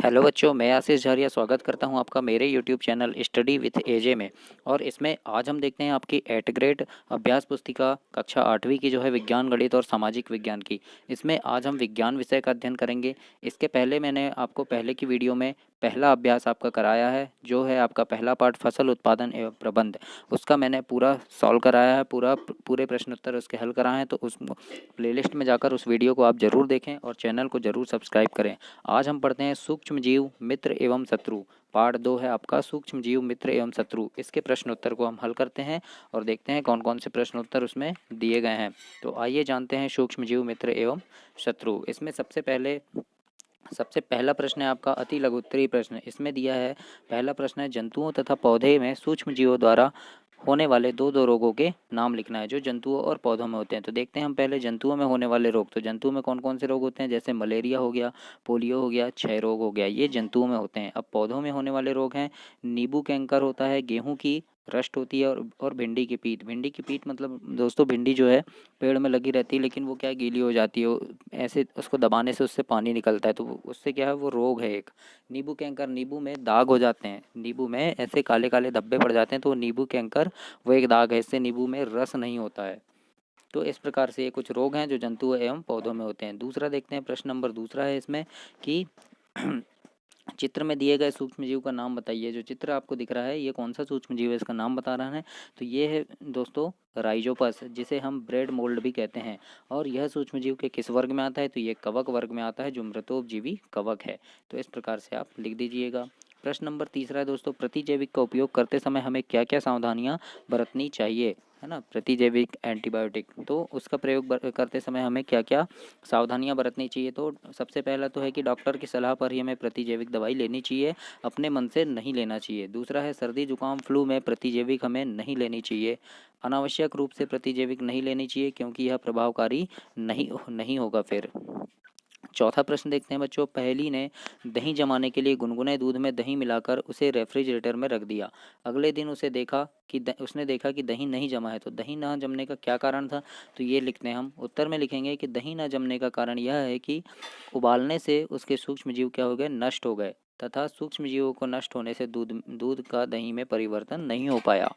Hello बच्चों, मैं आशीष झारिया स्वागत करता हूं आपका मेरे यूट्यूब चैनल स्टडी विथ एजे में। और इसमें आज हम देखते हैं आपकी 8th ग्रेड अभ्यास पुस्तिका कक्षा 8वीं की जो है विज्ञान, गणित और सामाजिक विज्ञान की। इसमें आज हम विज्ञान विषय का अध्ययन करेंगे। इसके पहले मैंने आपको पहले की वीडियो में पहला अभ्यास आपका कराया है, जो है आपका पहला पार्ट फसल उत्पादन एवं प्रबंध। उसका मैंने पूरा सॉल्व कराया है, पूरे प्रश्न उत्तर उसके हल कराए हैं। तो उस प्लेलिस्ट में जाकर उस वीडियो को आप ज़रूर देखें और चैनल को ज़रूर सब्सक्राइब करें। आज हम पढ़ते हैं सूक्ष्म जीव मित्र एवं शत्रु। पार्ट 2 है आपका सूक्ष्म जीव मित्र एवं शत्रु। इसके प्रश्न उत्तर को हम हल करते हैं और देखते हैं कौन कौन से प्रश्न उत्तर उसमें दिए गए हैं। तो आइए जानते हैं सूक्ष्म जीव मित्र एवं शत्रु। इसमें सबसे पहला प्रश्न है आपका अति लघु उत्तरीय प्रश्न। इसमें दिया है, पहला प्रश्न है जंतुओं तथा पौधे में सूक्ष्म जीवों द्वारा होने वाले दो रोगों के नाम लिखना है जो जंतुओं और पौधों में होते हैं। तो देखते हैं हम पहले जंतुओं में होने वाले रोग। तो जंतुओं में कौन कौन से रोग होते हैं, जैसे मलेरिया हो गया, पोलियो हो गया, क्षय रोग हो गया, ये जंतुओं में होते हैं। अब पौधों में होने वाले रोग हैं, नींबू कैंकर होता है, गेहूं की रस्ट होती है और भिंडी की पीत। भिंडी की पीत मतलब दोस्तों भिंडी जो है पेड़ में लगी रहती है, लेकिन वो क्या है, गीली हो जाती है। ऐसे उसको दबाने से उससे पानी निकलता है, तो उससे क्या है, वो रोग है एक। नींबू कैंकर, नींबू में दाग हो जाते हैं, नींबू में ऐसे काले काले धब्बे पड़ जाते हैं, तो नींबू कैंकर वो एक दाग है, इससे नींबू में रस नहीं होता है। तो इस प्रकार से ये कुछ रोग हैं जो जंतु एवं पौधों में होते हैं। दूसरा देखते हैं, प्रश्न नंबर दूसरा है इसमें कि चित्र में दिए गए सूक्ष्म जीव का नाम बताइए। जो चित्र आपको दिख रहा है ये कौन सा सूक्ष्म जीव है, इसका नाम बता रहा है। तो ये है दोस्तों राइजोपस, जिसे हम ब्रेड मोल्ड भी कहते हैं। और यह सूक्ष्म जीव के किस वर्ग में आता है, तो ये कवक वर्ग में आता है, जो मृतोपजीवी कवक है। तो इस प्रकार से आप लिख दीजिएगा। प्रश्न नंबर तीसरा है दोस्तों, प्रतिजैविक का उपयोग करते समय हमें क्या क्या सावधानियां बरतनी चाहिए, है ना। प्रतिजैविक एंटीबायोटिक, तो उसका प्रयोग करते समय हमें क्या क्या सावधानियां बरतनी चाहिए। तो सबसे पहला तो है कि डॉक्टर की सलाह पर ही हमें प्रतिजैविक दवाई लेनी चाहिए, अपने मन से नहीं लेना चाहिए। दूसरा है सर्दी जुकाम फ्लू में प्रतिजैविक हमें नहीं लेनी चाहिए, अनावश्यक रूप से प्रतिजैविक नहीं लेनी चाहिए, क्योंकि यह प्रभावकारी नहीं होगा फिर। चौथा प्रश्न देखते हैं बच्चों, पहेली ने दही जमाने के लिए गुनगुने दूध में दही मिलाकर उसे रेफ्रिजरेटर में रख दिया। अगले दिन उसने देखा कि दही नहीं जमा है। तो दही ना जमने का क्या कारण था, तो ये लिखते हैं हम। उत्तर में लिखेंगे कि दही ना जमने का कारण यह है कि उबालने से उसके सूक्ष्म जीव क्या हो गए, नष्ट हो गए, तथा सूक्ष्म जीवों को नष्ट होने से दूध का दही में परिवर्तन नहीं हो पाया।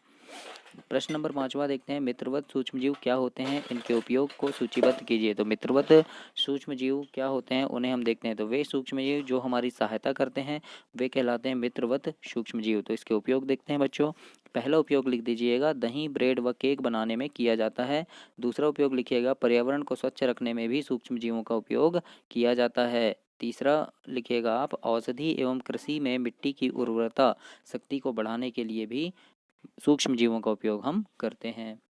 प्रश्न नंबर 5वां देखते हैं, मित्रवत सूक्ष्मजीव क्या होते हैं, इनके उपयोग को सूचीबद्ध कीजिए। तो मित्रवत सूक्ष्मजीव क्या होते हैं उन्हें हम देखते हैं। तो वे सूक्ष्मजीव जो हमारी सहायता करते हैं वे कहलाते हैं मित्रवत सूक्ष्मजीव। तो इसके उपयोग देखते हैं बच्चों। पहला उपयोग लिख दीजिएगा, दही ब्रेड व केक बनाने में किया जाता है। दूसरा उपयोग लिखिएगा, पर्यावरण को स्वच्छ रखने में भी सूक्ष्मजीवों का उपयोग किया जाता है। तीसरा लिखिएगा आप, औषधि एवं कृषि में मिट्टी की उर्वरता शक्ति को बढ़ाने के लिए भी सूक्ष्म जीवों का उपयोग हम करते हैं।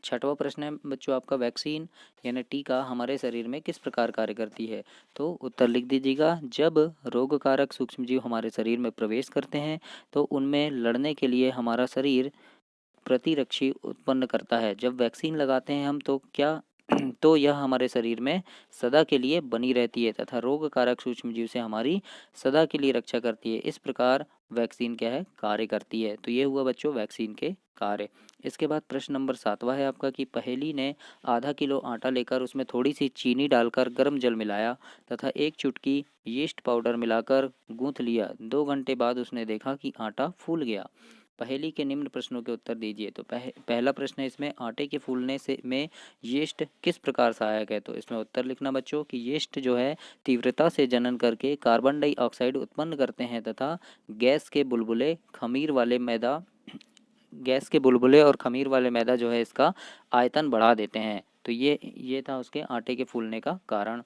छठवां प्रश्न है बच्चों आपका, वैक्सीन यानी टीका हमारे शरीर में किस प्रकार कार्य करती है। तो उत्तर लिख दीजिएगा, जब रोगकारक सूक्ष्मजीव हमारे शरीर में प्रवेश करते हैं तो उनमें लड़ने के लिए हमारा शरीर प्रतिरक्षी उत्पन्न करता है। जब वैक्सीन लगाते हैं हम तो क्या तो यह हमारे शरीर में सदा के लिए बनी रहती है तथा रोग कारक सूक्ष्मजीव से हमारी सदा के लिए रक्षा करती है। इस प्रकार वैक्सीन क्या है, कार्य करती है। तो ये हुआ बच्चों वैक्सीन के कार्य। इसके बाद प्रश्न नंबर 7वां है आपका कि पहेली ने आधा किलो आटा लेकर उसमें थोड़ी सी चीनी डालकर गर्म जल मिलाया तथा एक चुटकी यीस्ट पाउडर मिलाकर गूंथ लिया। 2 घंटे बाद उसने देखा कि आटा फूल गया। पहेली के निम्न प्रश्नों के उत्तर दीजिए। तो पहला प्रश्न है इसमें, आटे के फूलने से में यीस्ट किस प्रकार सहायक है। तो इसमें उत्तर लिखना बच्चों कि यीस्ट जो है तीव्रता से जनन करके कार्बन डाइऑक्साइड उत्पन्न करते हैं तथा गैस के बुलबुले और खमीर वाले मैदा जो है इसका आयतन बढ़ा देते हैं। तो ये था उसके आटे के फूलने का कारण।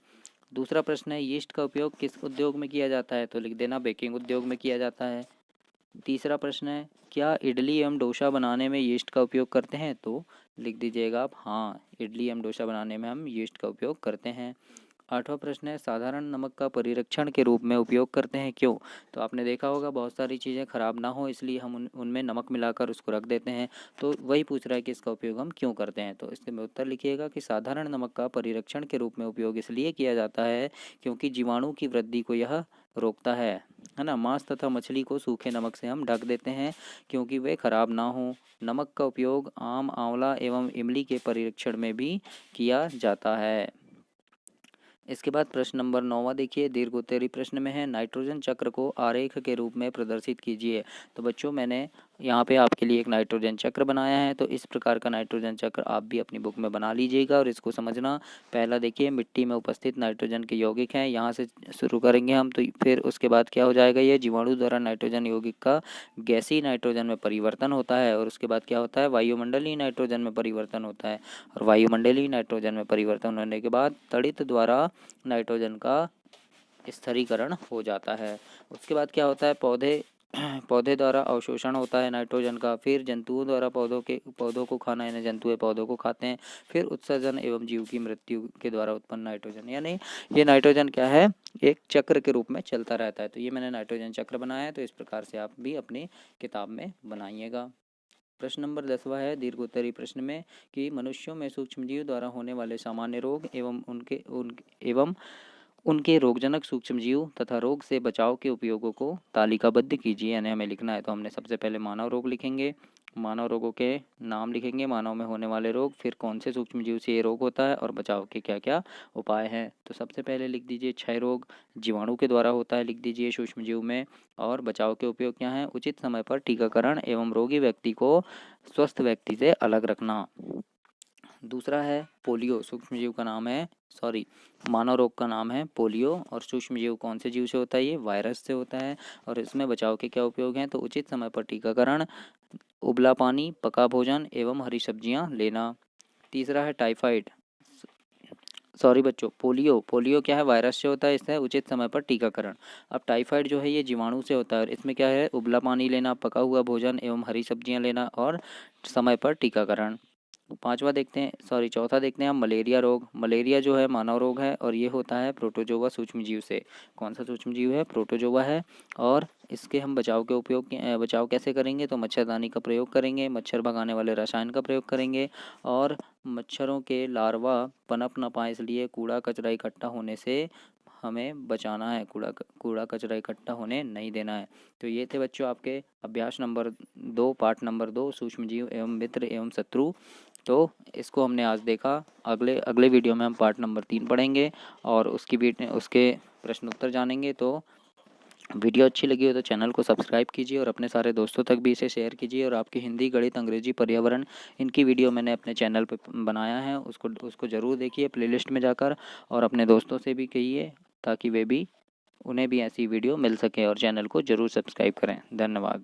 दूसरा प्रश्न है, यीस्ट का उपयोग किस उद्योग में किया जाता है। तो लिख देना, बेकिंग उद्योग में किया जाता है। तीसरा प्रश्न है, क्या इडली एवं डोसा बनाने में यीस्ट का उपयोग करते हैं। तो लिख दीजिएगा आप, हाँ, इडली एवं डोसा बनाने में हम यीस्ट का उपयोग करते हैं। 8वां प्रश्न है, साधारण नमक का परिरक्षण के रूप में उपयोग करते हैं, क्यों। तो आपने देखा होगा बहुत सारी चीज़ें ख़राब ना हो इसलिए हम उनमें नमक मिलाकर उसको रख देते हैं। तो वही पूछ रहा है कि इसका उपयोग हम क्यों करते हैं। तो इसके में उत्तर लिखिएगा कि साधारण नमक का परिरक्षण के रूप में उपयोग इसलिए किया जाता है क्योंकि जीवाणु की वृद्धि को यह रोकता है ना। मांस तथा मछली को सूखे नमक से हम ढक देते हैं क्योंकि वे खराब ना हो। नमक का उपयोग आम, आंवला एवं इमली के परिरक्षण में भी किया जाता है। इसके बाद प्रश्न नंबर 9वां देखिए, दीर्घोत्तरी प्रश्न में है, नाइट्रोजन चक्र को आरेख के रूप में प्रदर्शित कीजिए। तो बच्चों मैंने यहाँ पे आपके लिए एक नाइट्रोजन चक्र बनाया है, तो इस प्रकार का नाइट्रोजन चक्र आप भी अपनी बुक में बना लीजिएगा और इसको समझना। पहला देखिए, मिट्टी में उपस्थित नाइट्रोजन के यौगिक हैं, यहाँ से शुरू करेंगे हम। तो फिर उसके बाद क्या हो जाएगा, ये जीवाणु द्वारा नाइट्रोजन यौगिक का गैसीय नाइट्रोजन में परिवर्तन होता है, और उसके बाद क्या होता है, वायुमंडलीय नाइट्रोजन में परिवर्तन होता है, और वायुमंडलीय नाइट्रोजन में परिवर्तन होने के बाद तड़ित द्वारा नाइट्रोजन का स्थिरीकरण हो जाता है। उसके बाद क्या होता है, पौधे द्वारा अवशोषण होता है नाइट्रोजन का, फिर जंतुओं द्वारा पौधों को खाना, यानी जंतु पौधों को खाते हैं, फिर उत्सर्जन एवं जीव की मृत्यु के द्वारा उत्पन्न नाइट्रोजन, यानी ये नाइट्रोजन क्या है, एक चक्र के रूप में चलता रहता है। तो ये मैंने नाइट्रोजन चक्र बनाया है, तो इस प्रकार से आप भी अपनी किताब में बनाइएगा। प्रश्न नंबर 10वां है, दीर्घोत्तरी प्रश्न में कि मनुष्यों में सूक्ष्मजीव द्वारा होने वाले सामान्य रोग एवं उनके रोगजनक सूक्ष्मजीव तथा रोग से बचाव के उपयोगों को तालिकाबद्ध कीजिए, यानी हमें लिखना है। तो हमने सबसे पहले मानव रोग लिखेंगे, मानव रोगों के नाम लिखेंगे, मानव में होने वाले रोग, फिर कौन से सूक्ष्मजीव से ये रोग होता है और बचाव के क्या क्या उपाय हैं। तो सबसे पहले लिख दीजिए, क्षय रोग जीवाणु के द्वारा होता है, लिख दीजिए सूक्ष्मजीव में, और बचाव के उपयोग क्या हैं, उचित समय पर टीकाकरण एवं रोगी व्यक्ति को स्वस्थ व्यक्ति से अलग रखना। दूसरा है पोलियो, सूक्ष्मजीव का नाम है, मानव रोग का नाम है पोलियो, और सूक्ष्मजीव कौन से जीव से होता है, ये वायरस से होता है, और इसमें बचाव के क्या उपयोग हैं, तो उचित समय पर टीकाकरण, उबला पानी, पका भोजन एवं हरी सब्जियां लेना। तीसरा है टाइफाइड, बच्चों, पोलियो क्या है, वायरस से होता है, इससे उचित समय पर टीकाकरण। अब टाइफाइड जो है ये जीवाणु से होता है, और इसमें क्या है, उबला पानी लेना, पका हुआ भोजन एवं हरी सब्जियां लेना, और समय पर टीकाकरण। चौथा देखते हैं हम, मलेरिया रोग। मलेरिया जो है मानव रोग है, और ये होता है प्रोटोजोआ सूक्ष्मजीव से। कौन सा सूक्ष्मजीव है, प्रोटोजोआ है, और इसके हम बचाव कैसे करेंगे, तो मच्छरदानी का प्रयोग करेंगे, मच्छर भगाने वाले रसायन का प्रयोग करेंगे, और मच्छरों के लार्वा पनप न पाए इसलिए कूड़ा कचरा इकट्ठा होने से हमें बचाना है, कूड़ा कचरा इकट्ठा होने नहीं देना है। तो ये थे बच्चों आपके अभ्यास नंबर 2, पाठ नंबर 2, सूक्ष्मजीव एवं मित्र एवं शत्रु। तो इसको हमने आज देखा। अगले वीडियो में हम पार्ट नंबर 3 पढ़ेंगे और उसके प्रश्न उत्तर जानेंगे। तो वीडियो अच्छी लगी हो तो चैनल को सब्सक्राइब कीजिए और अपने सारे दोस्तों तक भी इसे शेयर कीजिए। और आपकी हिंदी, गणित, अंग्रेजी, पर्यावरण, इनकी वीडियो मैंने अपने चैनल पर बनाया है, उसको ज़रूर देखिए प्लेलिस्ट में जाकर, और अपने दोस्तों से भी कहिए ताकि उन्हें भी ऐसी वीडियो मिल सके, और चैनल को ज़रूर सब्सक्राइब करें। धन्यवाद।